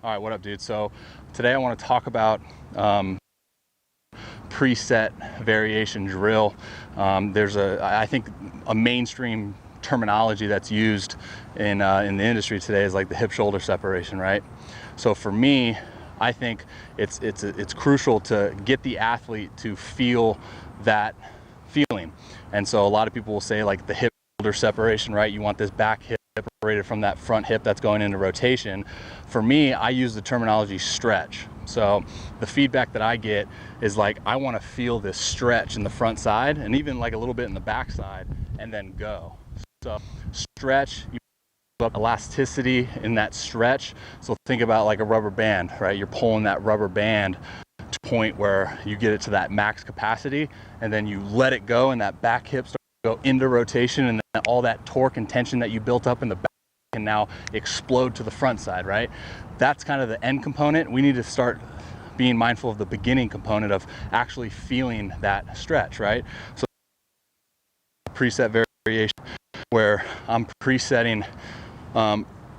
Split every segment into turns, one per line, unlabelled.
All right, what up, dude? So today I want to talk about preset variation drill. There's I think a mainstream terminology that's used in the industry today is like the hip shoulder separation, right? So for me, I think it's crucial to get the athlete to feel that feeling. And so a lot of people will say like the hip shoulder separation, right? You want this back hip separated from that front hip that's going into rotation. For me, I use the terminology stretch. So the feedback that I get is like, I want to feel this stretch in the front side and even like a little bit in the back side and then go. So stretch, you build up elasticity in that stretch. So think about like a rubber band, right? You're pulling that rubber band to a point where you get it to that max capacity and then you let it go and that back hip starts go into rotation, and then all that torque and tension that you built up in the back can now explode to the front side, right? That's kind of the end component. We need to start being mindful of the beginning component of actually feeling that stretch, right? So preset variation where I'm presetting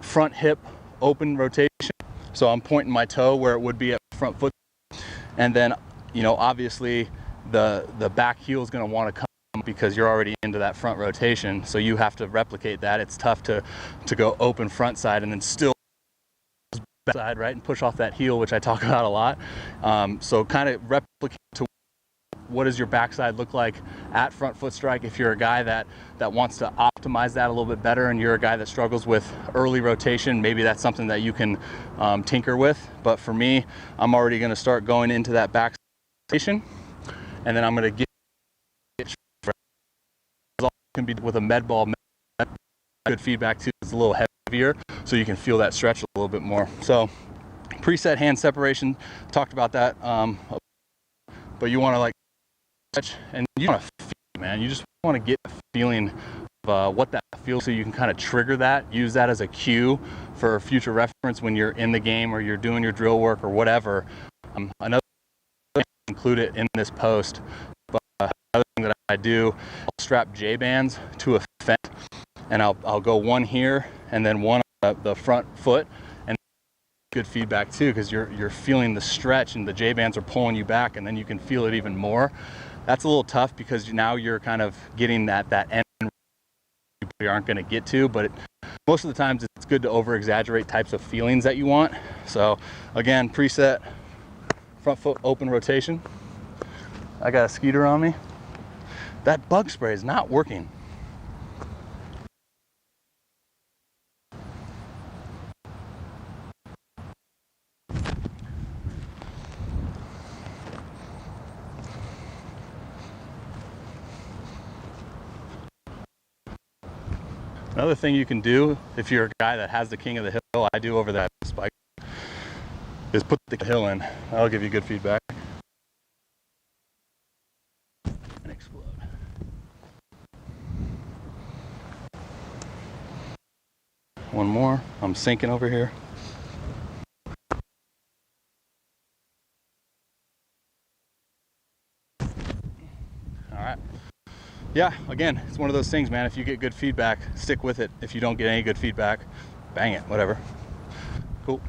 front hip open rotation. So I'm pointing my toe where it would be at front foot, and then obviously the back heel is going to want to come because you're already into that front rotation, so you have to replicate that. It's tough to go open front side and then still back side, right, and push off that heel, which I talk about a lot. So kind of replicate to what does your backside look like at front foot strike. If you're a guy that wants to optimize that a little bit better and you're a guy that struggles with early rotation, maybe that's something that you can tinker with. But for me, I'm already going to start going into that back rotation, and then I'm going to get can be with a med ball. Good feedback too. It's a little heavier, so you can feel that stretch a little bit more. So preset hand separation, talked about that, but you want to like stretch and you want to feel, man. You just want to get a feeling of what that feels, so you can kind of trigger that, use that as a cue for future reference when you're in the game or you're doing your drill work or whatever. Another thing, include it in this post, but another thing that I do, I'll strap J-bands to a fence, and I'll go one here and then one on the front foot, and good feedback too, because you're feeling the stretch and the J-bands are pulling you back, and then you can feel it even more. That's a little tough because now you're kind of getting that end you aren't going to get to, but most of the times it's good to over exaggerate types of feelings that you want. So again, preset front foot open rotation. I got a skeeter on me. That bug spray is not working. Another thing you can do if you're a guy that has the king of the hill, I do over that spike, is put the hill in. That'll give you good feedback. And explode. One more. I'm sinking over here. All right. Yeah, again, it's one of those things, man. If you get good feedback, stick with it. If you don't get any good feedback, bang it, whatever. Cool.